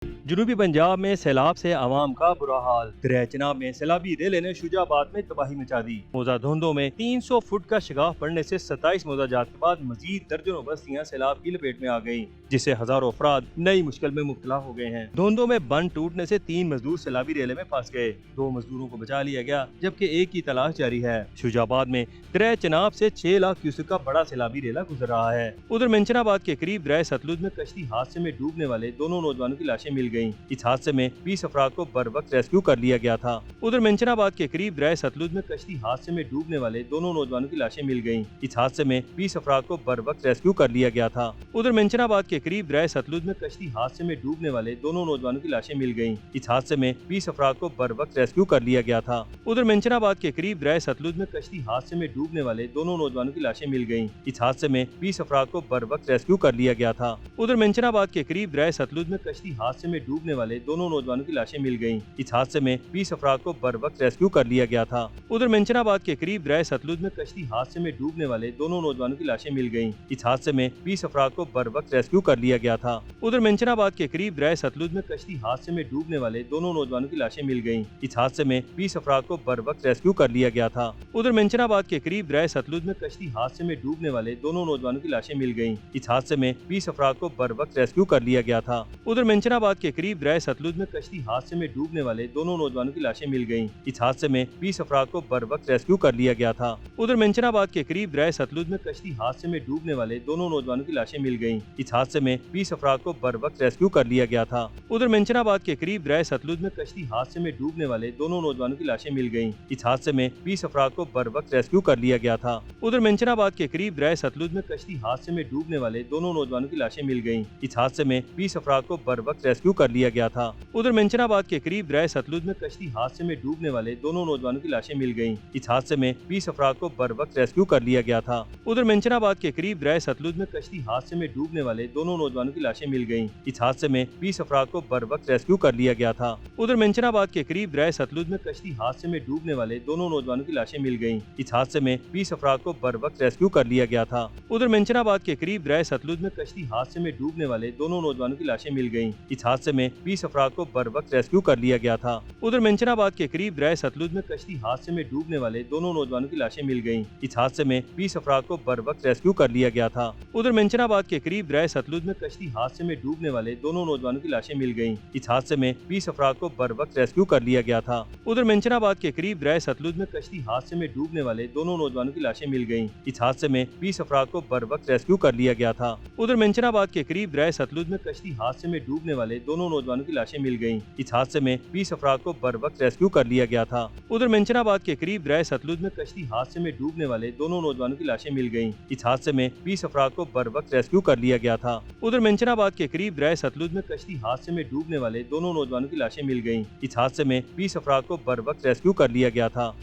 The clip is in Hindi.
जनूबी पंजाब में सैलाब से आवाम का बुरा हाल। दरिया चिनाब में सैलाबी रेले ने शुजाबाद में तबाही मचा दी। मौजा धुंधों में 300 फुट का शिगाफ पड़ने से 27 मौजा जात के बाद मजीद दर्जनों बस्तियां सैलाब की लपेट में आ गयी, जिससे हजारों अफराद नई मुश्किल में मुब्तला हो गए हैं। धुंधों में बंद टूटने से 3 मजदूर सैलाबी रेले में फंस गए। 2 मजदूरों को बचा लिया गया, जबकि एक की तलाश जारी है। शुजाबाद में दरिया चिनाब से 6 लाख क्यूसेक का बड़ा सैलाबी रेला गुजर रहा है। उधर मेंशनाबाद के करीब दरिया सतलुज में कश्ती हादसे में डूबने वाले दोनों नौजवानों की लाशें मिल गयी। इस हादसे में 20 अफराद को बर वक्त रेस्क्यू कर लिया गया था। उधर मेंशनाबाद के करीब दरिया सतलुज में कश्ती हादसे में डूबने वाले दोनों नौजवानों की लाशें मिल गयी। इस हादसे में 20 अफराद को बर वक्त रेस्क्यू कर लिया गया था। उधर मेंशनाबाद के करीब दरिया सतलुज में कश्ती हादसे में डूबने वाले दोनों नौजवानों की लाशें मिल गयी। इस हादसे में 20 अफराद को बर वक्त रेस्क्यू कर लिया गया था। उधर मेंशनाबाद के करीब दरिया सतलुज में कश्ती हादसे में डूबने वाले दोनों नौजवानों की लाशें मिल गयी। इस हादसे में 20 अफराद को बर वक्त रेस्क्यू कर लिया गया था। उधर मेंशनाबाद के करीब दरिया सतलुज में कश्ती हादसे में डूबने वाले दोनों नौजवानों की लाशें मिल गयी। इस हादसे में 20 अफराद को बर वक्त रेस्क्यू कर लिया गया था। उधर मेंशनाबाद के करीब दरिया सतलुज में कश्ती हादसे में डूबने वाले दोनों नौजवानों की लाशें मिल गयी। इस हादसे में 20 अफराद को बर वक्त रेस्क्यू कर लिया गया था। उधर मेंशनाबाद के करीब दरिया सतलुज में कश्ती हादसे में डूबने वाले दोनों नौजवानों की लाशें मिल गयी। इस हादसे में 20 अफराद को बर वक्त रेस्क्यू कर लिया गया था। उधर मेंशनाबाद के करीब दरिया सतलुज में कश्ती हादसे में डूबने वाले दोनों नौजवानों की लाशें मिल गयी। इस हादसे में 20 अफराद को बर वक्त रेस्क्यू कर लिया गया था। उधर मेंशनाबाद के करीब दरिया सतलुज में कश्ती हादसे में डूबने वाले दोनों नौजवानों की लाशें मिल गयी। इस हादसे में 20 अफराद को बर वक्त रेस्क्यू कर लिया गया था। उधर मेंशनाबाद के करीब दरिया सतलुज में कश्ती हादसे में डूबने वाले दोनों नौजवानों की लाशें मिल गयी। इस हादसे में 20 अफराद को बर वक्त रेस्क्यू कर लिया गया था। उधर मेंशनाबाद के करीब दरिया सतलुज में कश्ती हादसे में डूबने वाले दोनों नौजवानों की लाशें मिल गयी। इस हादसे में 20 अफराद को बर वक्त रेस्क्यू कर लिया गया था। उधर मेंशनाबाद के करीब दरिया सतलुज में कश्ती हादसे में डूबने वाले दोनों नौजवानों की लाशें मिल गयी। इस हादसे में 20 अफराद को बर वक्त रेस्क्यू कर लिया गया था। उधर मेंशनाबाद के करीब दरिया सतलुज में कश्ती हादसे में डूबने वाले दोनों नौजवानों की लाशें मिल गयी। इस हादसे में 20 अफराद को बर वक्त रेस्क्यू कर लिया गया था। उधर मेंशनाबाद के करीब दरिया सतलुज में कश्ती हादसे में डूबने वाले दोनों नौजवानों की लाशें मिल गयी। इस हादसे में 20 अफराद को बर वक्त रेस्क्यू कर लिया गया था। उधर मेंशनाबाद के करीब दरिया सतलुज में कश्ती हादसे में डूबने वाले दोनों नौजवानों की लाशें मिल गयी। इस हादसे में 20 अफराद को बर वक्त रेस्क्यू कर लिया गया था। उधर मेंशनाबाद के करीब दरिया सतलुज में कश्ती हादसे में डूबने वाले दोनों नौजवानों की लाशें मिल गयी। इस हादसे में 20 अफराद को बर वक्त रेस्क्यू कर लिया गया था। उधर मेंशनाबाद के करीब दरिया सतलुज में कश्ती हादसे में डूबने वाले दोनों नौजवानों की लाशें मिल गयी। इस हादसे में 20 अफराद को बर वक्त रेस्क्यू कर लिया गया था। उधर मेंशनाबाद के करीब दरिया सतलुज में कश्ती हादसे में डूबने वाले दोनों नौजवानों की लाशें मिल गयी। इस हादसे में 20 अफराद को बर वक्त रेस्क्यू कर लिया गया था। उधर मेंशनाबाद के करीब दरिया सतलुज में कश्ती हादसे में डूबने वाले दोनों नौजवानों की लाशें मिल गयी। इस हादसे में 20 अफराद को बर वक्त रेस्क्यू कर लिया गया था। उधर मेंशनाबाद के करीब दरिया सतलुज में कश्ती हादसे में डूबने वाले दोनों नौजवानों की लाशें मिल गयी। इस हादसे में 20 अफराद को बर वक्त रेस्क्यू कर लिया गया था। उधर मेंशनाबाद के करीब दरिया सतलुज में कश्ती हादसे में डूबने वाले दोनों नौजवानों की लाशें मिल गयी। इस हादसे में 20 अफराद को बर वक्त रेस्क्यू कर लिया गया था। उधर मेंशनाबाद के करीब दरिया सतलुज में कश्ती हादसे में डूबने वाले दोनों नौजवानों की लाशें मिल गयी। इस हादसे में 20 अफराद को बर वक्त रेस्क्यू कर लिया गया था।